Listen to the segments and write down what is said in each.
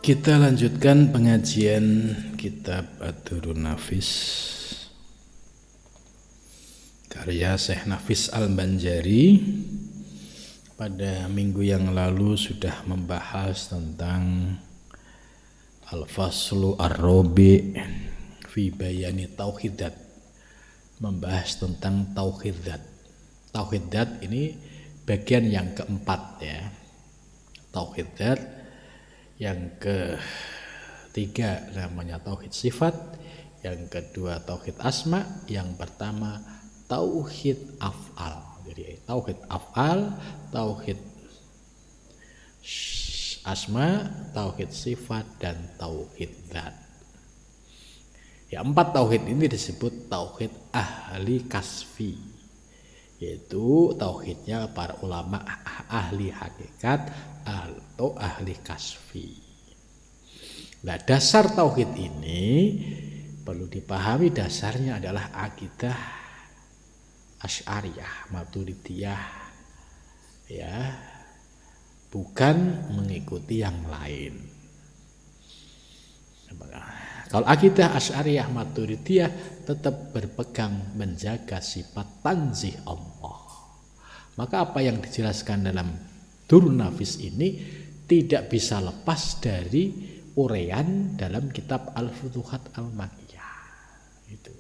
Kita lanjutkan pengajian kitab Ad-Durrun Nafis karya Syekh Nafis Al-Banjari. Pada minggu yang lalu sudah membahas tentang Al-Faslu Ar-Rabi' fi bayani tauhidat, membahas tentang tauhidat. Tauhidat ini bagian yang keempat ya. Tauhidat yang ketiga namanya tauhid sifat, yang kedua tauhid asma, yang pertama tauhid af'al. Jadi tauhid af'al, tauhid asma, tauhid sifat, dan tauhid dzat. Ya, empat tauhid ini disebut tauhid ahli kasfi, yaitu tauhidnya para ulama ahli hakikat atau ahli kasfi. Nah, dasar tauhid ini perlu dipahami, dasarnya adalah akidah Asy'ariyah, Maturidiyah, ya, bukan mengikuti yang lain. Kalau akidah Asy'ariyah, Maturidiyah tetap berpegang menjaga sifat tanzih Allah. Maka apa yang dijelaskan dalam Durrun Nafis ini tidak bisa lepas dari uraian dalam kitab Al-Futuhat Al-Makkiyah. Itu.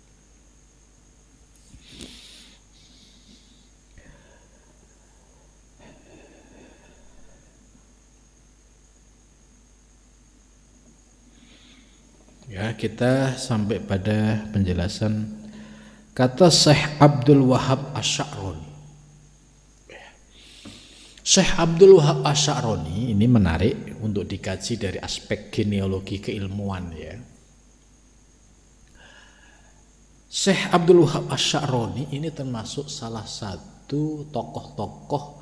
Ya, kita sampai pada penjelasan kata Syekh Abdul Wahab Asy'aroni. Syekh Abdul Wahab Asy'aroni ini menarik untuk dikaji dari aspek genealogi keilmuan ya. Syekh Abdul Wahab Asy'aroni ini termasuk salah satu tokoh-tokoh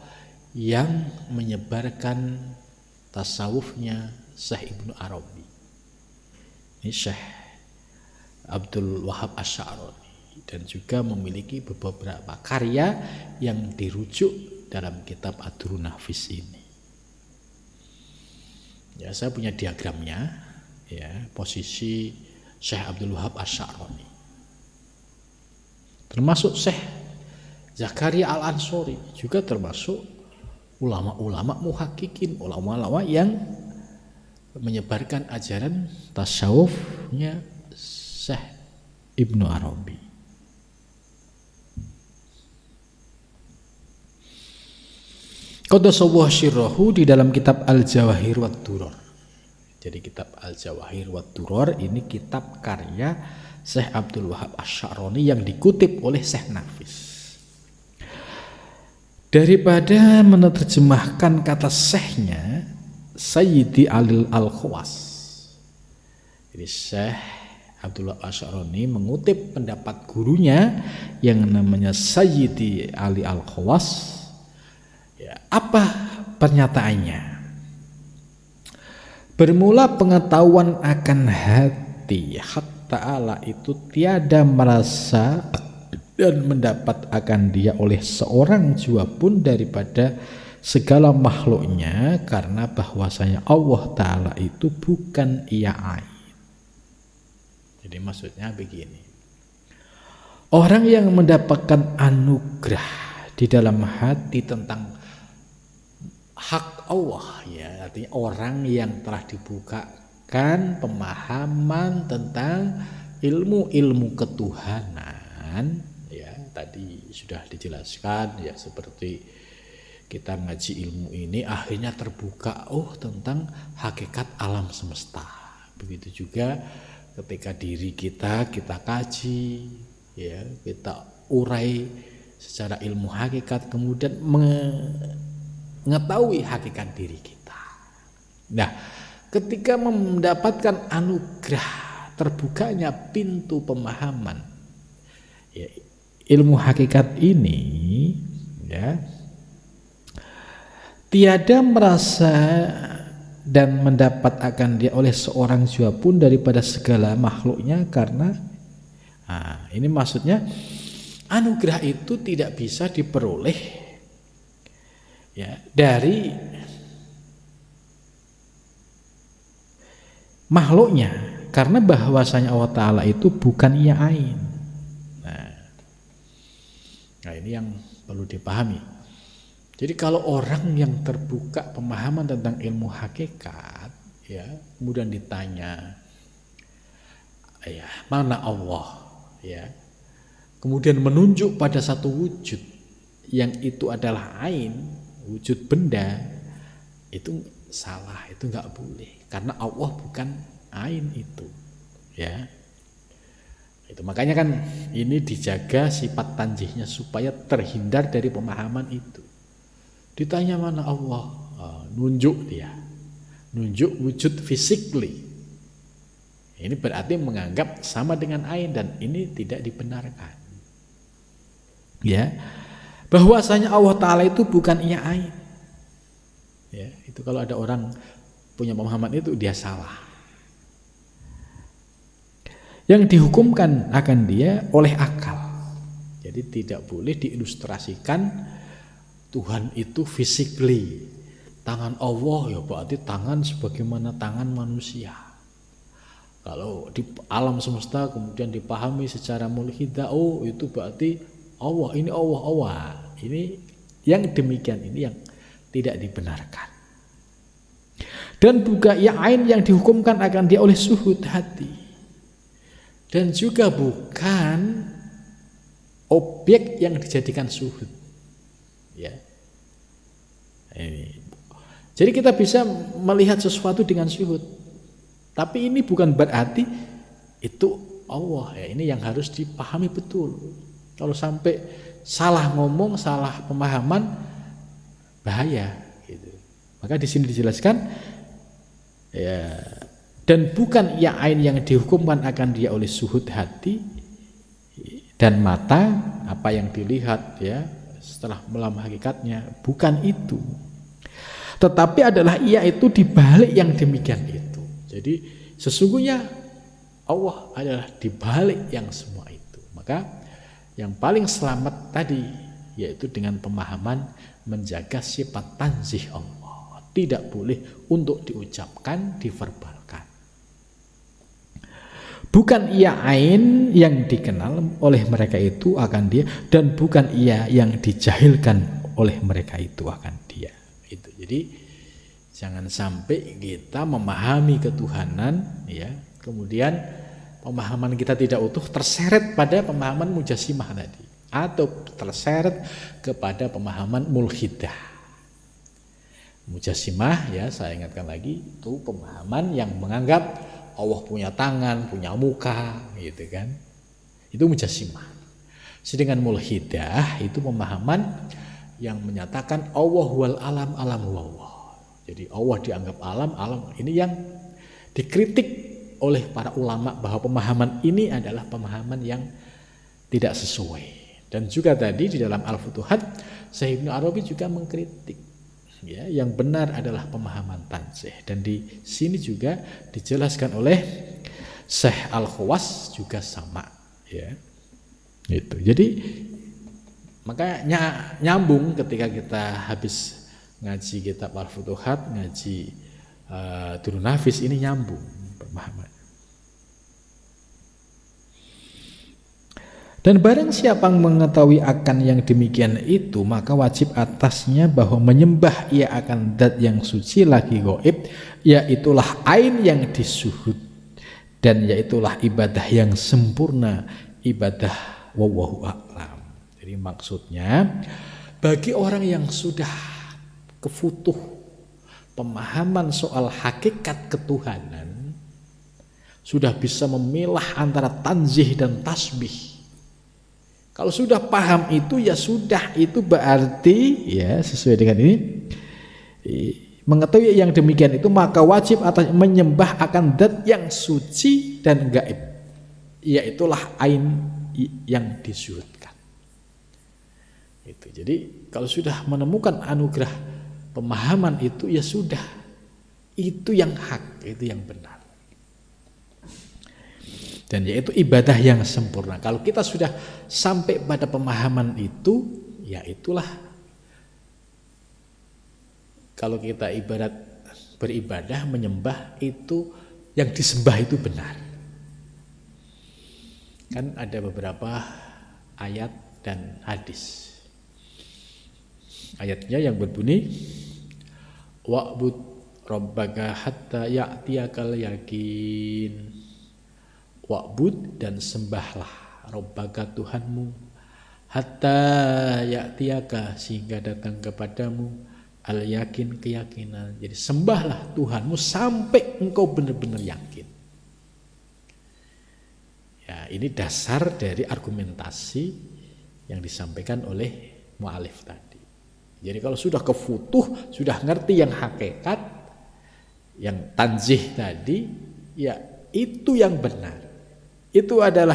yang menyebarkan tasawufnya Syekh Ibnu Arabi. Ini Syekh Abdul Wahab Asy'aroni, dan juga memiliki beberapa karya yang dirujuk dalam kitab Ad-Durrun Nafis ini. Ya, saya punya diagramnya ya, posisi Syekh Abdul Wahab Asy'aroni. Termasuk Syekh Zakaria Al-Ansori, juga termasuk ulama-ulama muhakkikin, ulama-ulama yang menyebarkan ajaran tasawufnya Syekh Ibnu Arabi. Qaddasallahu sirrahu di dalam kitab Al-Jawahir wad Duror. Jadi kitab Al-Jawahir wad Duror ini kitab karya Syekh Abdul Wahab Asy'aroni yang dikutip oleh Syekh Nafis. Daripada menerjemahkan kata syekhnya Sayyidi Ali Al-Khawas, jadi Syekh Abdul Wahab Asy'aroni mengutip pendapat gurunya yang namanya Sayyidi Ali Al-Khawas. Ya, apa pernyataannya? Bermula pengetahuan akan hati hak ta'ala itu tiada merasa dan mendapat akan dia oleh seorang jua pun daripada segala makhluknya, karena bahwasanya Allah Ta'ala itu bukan ia ain. Jadi maksudnya begini, orang yang mendapatkan anugerah di dalam hati tentang hak Allah, ya, artinya orang yang telah dibukakan pemahaman tentang ilmu-ilmu ketuhanan, ya, tadi sudah dijelaskan ya, seperti kita ngaji ilmu ini akhirnya terbuka tentang hakikat alam semesta. Begitu juga ketika diri kita kaji, ya, kita urai secara ilmu hakikat, kemudian mengetahui hakikat diri kita. Nah, ketika mendapatkan anugerah terbukanya pintu pemahaman ya, ilmu hakikat ini, ya, tiada merasa dan mendapat akan dia oleh seorang jua pun daripada segala makhluknya, karena ini maksudnya anugerah itu tidak bisa diperoleh ya dari makhluknya, karena bahwasanya Allah Ta'ala itu bukan ia ain. Nah ini yang perlu dipahami. Jadi kalau orang yang terbuka pemahaman tentang ilmu hakikat, ya, kemudian ditanya, ya, mana Allah, ya, kemudian menunjuk pada satu wujud yang itu adalah ain, wujud benda, itu salah, itu nggak boleh, karena Allah bukan ain itu, ya. Itu makanya kan ini dijaga sifat tanzihnya supaya terhindar dari pemahaman itu. Ditanya mana Allah, nunjuk dia, nunjuk wujud physically. Ini berarti menganggap sama dengan ain, dan ini tidak dibenarkan. Ya, bahwasanya Allah Ta'ala itu bukan ia ain. Ya, itu kalau ada orang punya pemahaman itu, dia salah. Yang dihukumkan akan dia oleh akal. Jadi tidak boleh diilustrasikan Tuhan itu physically. Tangan Allah ya berarti tangan sebagaimana tangan manusia. Kalau di alam semesta kemudian dipahami secara mulhidah, oh itu berarti Allah, ini Allah. Ini yang demikian, ini yang tidak dibenarkan. Dan juga ya ain yang dihukumkan akan dia oleh suhud hati. Dan juga bukan objek yang dijadikan suhud. Ya. Ini. Jadi kita bisa melihat sesuatu dengan suhud. Tapi ini bukan berarti itu Allah. Ya, ini yang harus dipahami betul. Kalau sampai salah ngomong, salah pemahaman, bahaya. Gitu. Maka di sini dijelaskan, ya. Dan bukan ya ain yang dihukumkan akan dia oleh suhud hati dan mata, apa yang dilihat ya setelah melam hakikatnya, bukan itu. Tetapi adalah ia itu dibalik yang demikian itu. Jadi sesungguhnya Allah adalah dibalik yang semua itu. Maka yang paling selamat tadi yaitu dengan pemahaman menjaga sifat tanzih Allah. Tidak boleh untuk diucapkan, diverbalkan. Bukan ia ain yang dikenal oleh mereka itu akan dia, dan bukan ia yang dijahilkan oleh mereka itu akan dia. Itu. Jadi jangan sampai kita memahami ketuhanan, ya, kemudian pemahaman kita tidak utuh, terseret pada pemahaman mujassimah tadi, atau terseret kepada pemahaman mulhidah. Mujassimah, ya saya ingatkan lagi, itu pemahaman yang menganggap Allah punya tangan, punya muka, gitu kan. Itu mujassimah. Sedangkan mulhidah itu pemahaman yang menyatakan Allah wal alam, alam Allah. Jadi Allah dianggap alam, alam. Ini yang dikritik oleh para ulama bahwa pemahaman ini adalah pemahaman yang tidak sesuai. Dan juga tadi di dalam Al-Futuhat, Syekh Ibnu Arabi juga mengkritik. Ya, yang benar adalah pemahaman tanzih, dan di sini juga dijelaskan oleh Syekh Al-Khawas juga sama, ya. Itu. Jadi maka nyambung ketika kita habis ngaji kitab Al-Futuhat, ngaji Durun Nafis, ini nyambung pemahaman. Dan barang siapa mengetahui akan yang demikian itu, maka wajib atasnya bahwa menyembah ia akan zat yang suci lagi gaib, yaitulah ain yang disuhud, dan yaitulah ibadah yang sempurna, ibadah wallahu a'lam. Jadi maksudnya bagi orang yang sudah kefutuh pemahaman soal hakikat ketuhanan, sudah bisa memilah antara tanzih dan tasbih. Kalau sudah paham itu, ya sudah, itu berarti ya sesuai dengan ini, mengetahui yang demikian itu, maka wajib atas menyembah akan zat yang suci dan gaib, yaitulah ain yang disuhudkan. Itu. Jadi kalau sudah menemukan anugerah pemahaman itu, ya sudah, itu yang hak, itu yang benar. Dan yaitu ibadah yang sempurna. Kalau kita sudah sampai pada pemahaman itu, ya itulah, kalau kita beribadah, menyembah, itu yang disembah itu benar. Kan ada beberapa ayat dan hadis. Ayatnya yang berbunyi wa'bud rabbaka hatta ya'tiyakal yakin. Wa'bud, dan sembahlah rabbaka Tuhanmu, hatta ya'tiyaka, sehingga datang kepadamu al yakin, keyakinan. Jadi sembahlah Tuhanmu sampai engkau benar-benar yakin. Ya, ini dasar dari argumentasi yang disampaikan oleh mu'alif tadi. Jadi kalau sudah kefutuh, sudah ngerti yang hakikat, yang tanzih tadi, ya itu yang benar. Itu adalah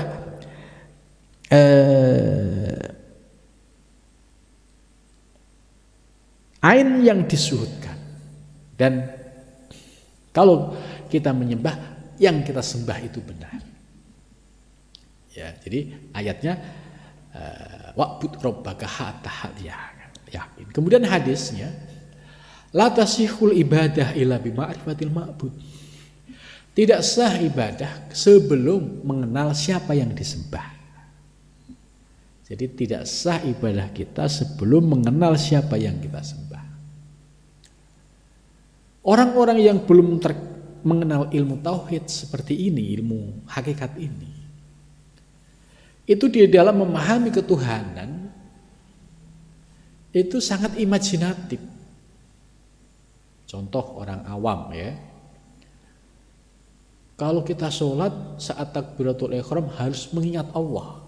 ain yang disuhudkan. Dan kalau kita menyembah, yang kita sembah itu benar. Ya, jadi ayatnya wa'bud rabbaka hatta yakin. Kemudian hadisnya la tasihul ibadah illa bima'rifatil ma'bud. Tidak sah ibadah sebelum mengenal siapa yang disembah. Jadi tidak sah ibadah kita sebelum mengenal siapa yang kita sembah. Orang-orang yang belum mengenal ilmu tauhid seperti ini, ilmu hakikat ini, itu di dalam memahami ketuhanan itu sangat imajinatif. Contoh orang awam ya. Kalau kita sholat saat takbiratul ihram harus mengingat Allah.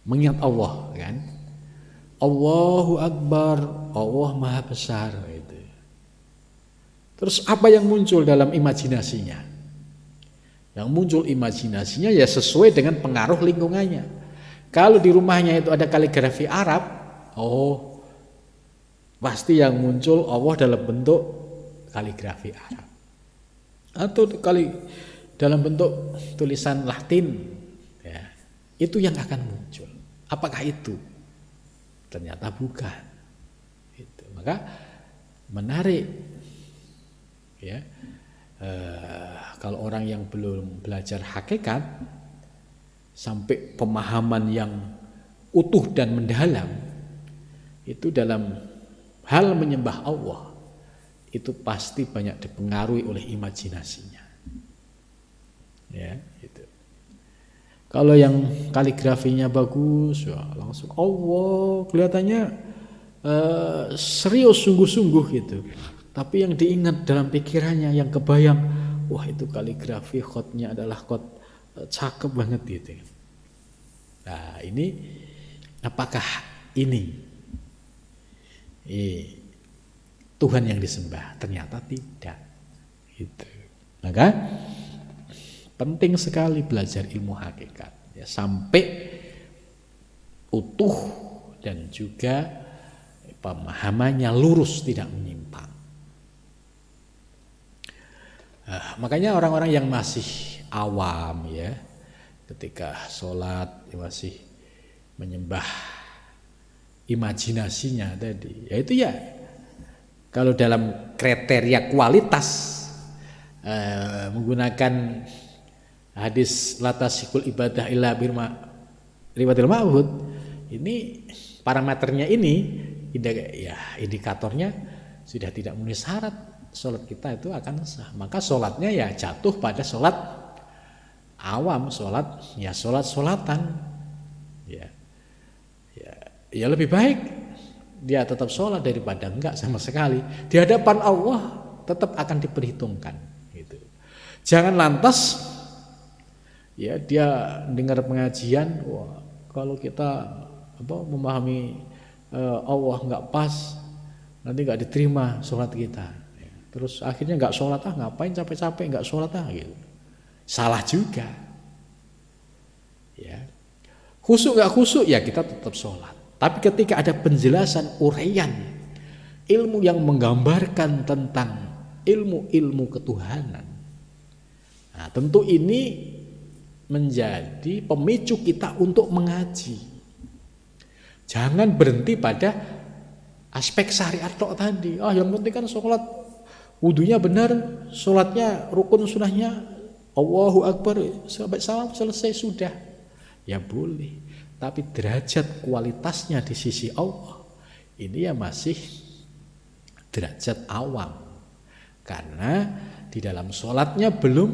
Mengingat Allah kan. Allahu Akbar, Allah Maha Besar gitu. Terus apa yang muncul dalam imajinasinya? Yang muncul imajinasinya ya sesuai dengan pengaruh lingkungannya. Kalau di rumahnya itu ada kaligrafi Arab, oh pasti yang muncul Allah dalam bentuk kaligrafi Arab. Atau kali dalam bentuk tulisan Latin, ya, itu yang akan muncul. Apakah itu? Ternyata bukan. Itu. Maka menarik, ya. Kalau orang yang belum belajar hakikat sampai pemahaman yang utuh dan mendalam, itu dalam hal menyembah Allah, itu pasti banyak dipengaruhi oleh imajinasinya. Ya, gitu. Kalau yang kaligrafinya bagus, ya langsung Allah kelihatannya serius sungguh-sungguh gitu. Tapi yang diingat dalam pikirannya, yang kebayang, wah itu kaligrafi khotnya adalah khot cakep banget gitu. Nah ini apakah ini Tuhan yang disembah? Ternyata tidak. Gitu. Maka penting sekali belajar ilmu hakikat ya, sampai utuh dan juga pemahamannya lurus, tidak menyimpang. Makanya orang-orang yang masih awam ya, ketika sholat ya masih menyembah imajinasinya tadi, yaitu ya kalau dalam kriteria kualitas menggunakan hadis latasikul ibadah illa riwatil ma'bud, ini parameternya ini ya indikatornya sudah tidak memenuhi syarat, sholat kita itu akan sah. Maka sholatnya ya jatuh pada sholat awam, sholat ya sholat-sholatan ya lebih baik dia tetap sholat daripada enggak sama sekali. Di hadapan Allah tetap akan diperhitungkan gitu. Jangan lantas ya dia dengar pengajian, wah kalau kita memahami Allah enggak pas, nanti enggak diterima sholat kita. Terus akhirnya enggak sholat, ngapain capek-capek enggak sholat gitu. Salah juga. Ya. Khusyuk enggak khusyuk ya kita tetap sholat. Tapi ketika ada penjelasan uraian ilmu yang menggambarkan tentang ilmu-ilmu ketuhanan, nah tentu ini menjadi pemicu kita untuk mengaji. Jangan berhenti pada aspek syariat tok tadi. Yang penting kan sholat wudunya benar, sholatnya rukun sunnahnya Allahu Akbar sampai salam selesai sudah, ya boleh. Tapi derajat kualitasnya di sisi Allah ini ya masih derajat awam, karena di dalam sholatnya belum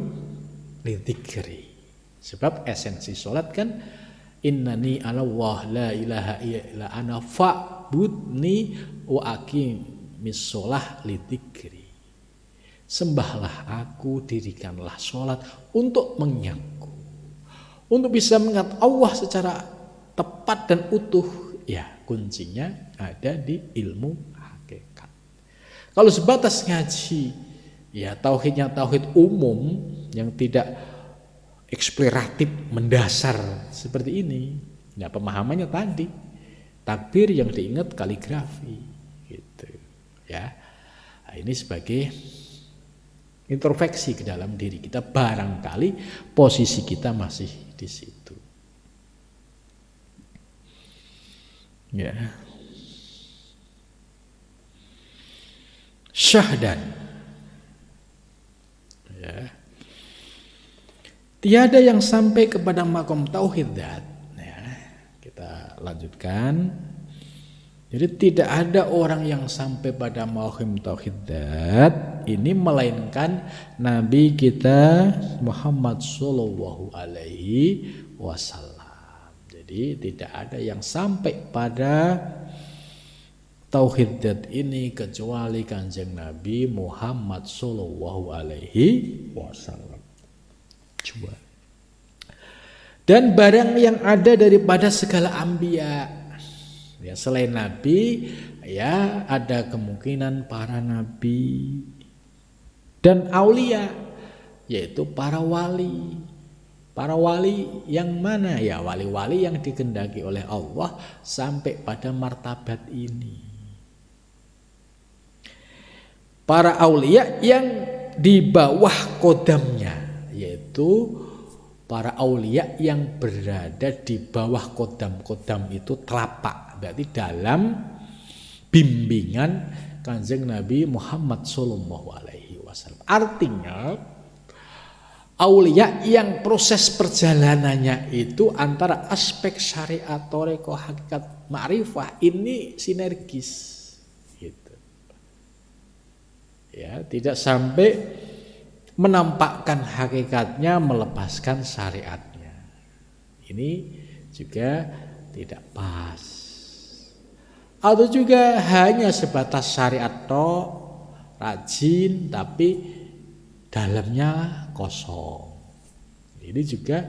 lidzikri. Sebab esensi sholat kan innani Allah la ilaha illa ana fa'budni wa aqimis sholah lidzikri. Sembahlah aku, dirikanlah sholat untuk mengingatku, untuk bisa mengingat Allah secara tepat dan utuh. Ya, kuncinya ada di ilmu hakikat. Kalau sebatas ngaji, ya tauhidnya tauhid umum yang tidak eksploratif mendasar seperti ini. Ya, pemahamannya tadi takbir yang diingat kaligrafi gitu. Ya. Nah, ini sebagai introspeksi ke dalam diri kita, barangkali posisi kita masih di situ. Ya. Syahdan. Ya. Tiada yang sampai kepada makom tauhid dzat. Ya. Kita lanjutkan. Jadi tidak ada orang yang sampai pada makom tauhid dzat ini melainkan Nabi kita Muhammad sallallahu alaihi wasallam. Jadi tidak ada yang sampai pada tauhid dzat ini kecuali Kanjeng Nabi Muhammad sallallahu alaihi wasallam. Coba. Dan barang yang ada daripada segala anbiya, ya selain Nabi, ya ada kemungkinan para nabi dan aulia, yaitu para wali. Para wali yang mana? Ya wali-wali yang dikehendaki oleh Allah sampai pada martabat ini. Para aulia yang di bawah kodamnya, yaitu para aulia yang berada di bawah kodam itu telapak, berarti dalam bimbingan Kanjeng Nabi Muhammad sallallahu alaihi wasallam. Artinya aulia yang proses perjalanannya itu antara aspek syariat, thariqah, hakikat, ma'rifah ini sinergis gitu. Ya, tidak sampai menampakkan hakikatnya melepaskan syariatnya. Ini juga tidak pas. Atau juga hanya sebatas syariat tok, rajin tapi dalamnya kosong. Ini juga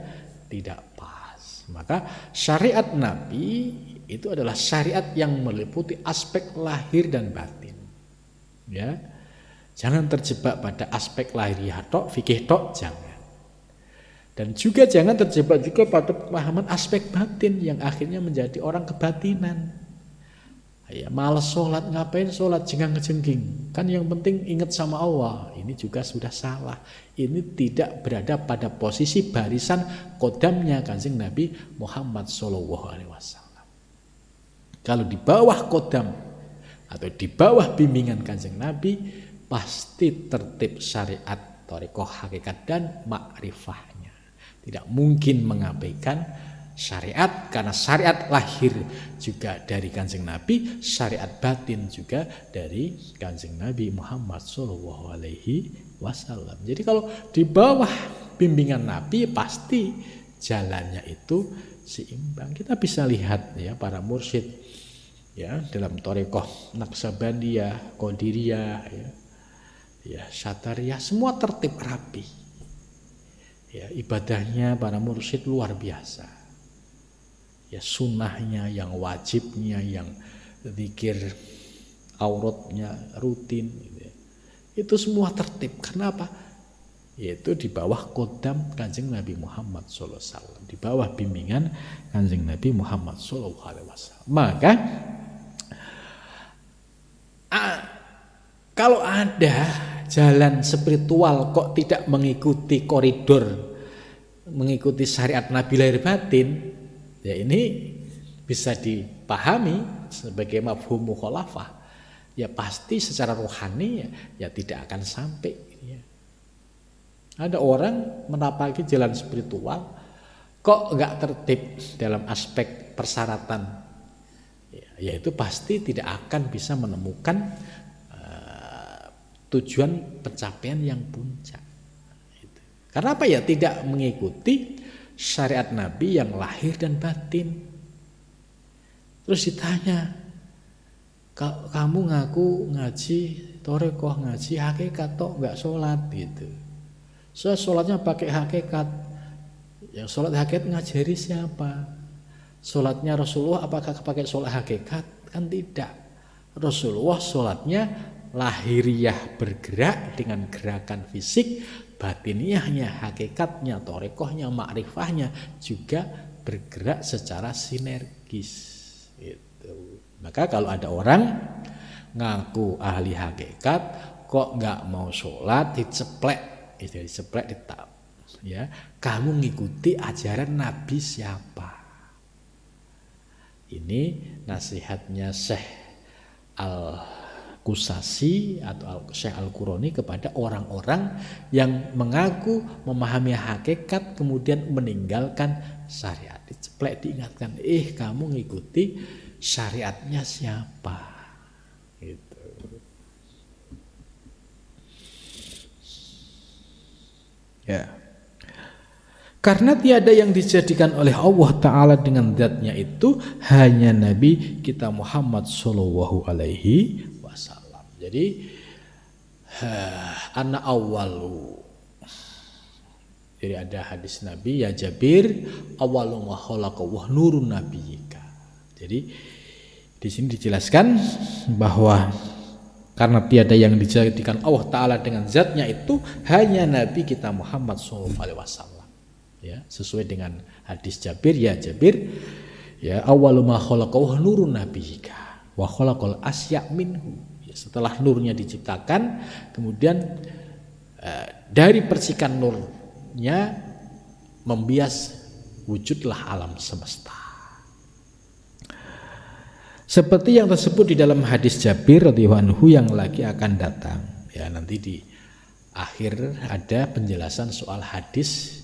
tidak pas. Maka syariat Nabi itu adalah syariat yang meliputi aspek lahir dan batin. Ya. Jangan terjebak pada aspek lahiriah tok, fikih tok, jangan. Dan juga jangan terjebak juga pada pemahaman aspek batin yang akhirnya menjadi orang kebatinan. Ya, malas sholat, ngapain sholat jengang-jengging? Kan yang penting ingat sama Allah. Ini juga sudah salah. Ini tidak berada pada posisi barisan kodamnya Kanjeng Nabi Muhammad SAW. Kalau di bawah kodam atau di bawah bimbingan Kanjeng Nabi, pasti tertib syariat, thariqah, hakikat dan makrifahnya. Tidak mungkin mengabaikan syariat, karena syariat lahir juga dari Kanjeng Nabi, syariat batin juga dari Kanjeng Nabi Muhammad sallallahu alaihi wasallam. Jadi kalau di bawah bimbingan Nabi pasti jalannya itu seimbang. Kita bisa lihat ya para mursyid ya dalam thariqah Naqsabandiyah, Qadiriyah ya Syatariyah, semua tertib rapi. Ya, ibadahnya para mursyid luar biasa. Ya, sunnahnya, yang wajibnya, yang zikir auratnya rutin gitu ya. Itu semua tertib. Kenapa? Yaitu di bawah kodam Kanjeng Nabi Muhammad SAW, di bawah bimbingan Kanjeng Nabi Muhammad SAW. Maka kalau ada jalan spiritual kok tidak mengikuti koridor, mengikuti syariat Nabi lahir batin, ya ini bisa dipahami sebagai mafhum mukhalafah. ya pasti secara rohani ya tidak akan sampai. Ya. Ada orang menapaki jalan spiritual kok nggak tertib dalam aspek persyaratan, ya itu pasti tidak akan bisa menemukan tujuan pencapaian yang puncak. Karena apa ya? Tidak mengikuti syariat Nabi yang lahir dan batin. Terus ditanya, kamu ngaku ngaji torekoh, ngaji hakikat tok nggak sholat gitu. So sholatnya pakai hakikat. Yang sholat hakikat ngajari siapa? Sholatnya Rasulullah apakah pakai sholat hakikat? Kan tidak. Rasulullah sholatnya lahiriah, bergerak dengan gerakan fisik, batiniahnya, hakikatnya, torekohnya, makrifahnya juga bergerak secara sinergis. Gitu. Maka kalau ada orang ngaku ahli hakikat kok nggak mau sholat, diceplek ditab, ya kamu ngikuti ajaran Nabi siapa? Ini nasihatnya Syekh Al-Qusasi atau Syekh Al-Qurani kepada orang-orang yang mengaku memahami hakikat kemudian meninggalkan syariat. Diceplek, diingatkan, kamu ngikuti syariatnya siapa? Gitu. Ya. Karena tiada yang dijadikan oleh Allah Ta'ala dengan zatnya itu hanya Nabi kita Muhammad Sallallahu Alaihi Wasallam. Jadi ana awalu. Jadi ada hadis Nabi, ya Jabir, awalu ma khalaqa wa nurun nabiyika. Jadi di sini dijelaskan bahwa karena tiada yang dijadikan Allah Ta'ala dengan zatnya itu hanya Nabi kita Muhammad Sallallahu Alaihi Wasallam. Ya, sesuai dengan hadis Jabir, ya Jabir, ya awwalu ma khalaqa wa nurun nabiyika wa khalaqal asya minhu. Ya, setelah nurnya diciptakan, kemudian dari percikan nurnya membias wujudlah alam semesta. Seperti yang tersebut di dalam hadis Jabir radhiyallahu anhu yang lagi akan datang. Ya, nanti di akhir ada penjelasan soal hadis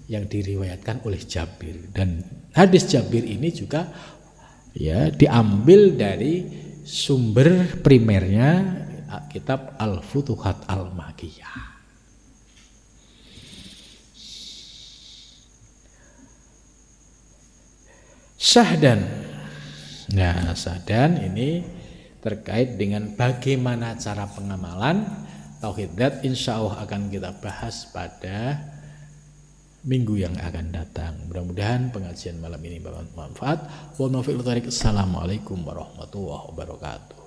yang diriwayatkan oleh Jabir, dan hadis Jabir ini juga ya diambil dari sumber primernya kitab Al-Futuhat Al-Makkiyah. Syahdan. Nah, syahdan ini terkait dengan bagaimana cara pengamalan tauhid dzat, insya Allah akan kita bahas pada minggu yang akan datang. Mudah-mudahan pengajian malam ini bermanfaat. Assalamualaikum warahmatullahi wabarakatuh.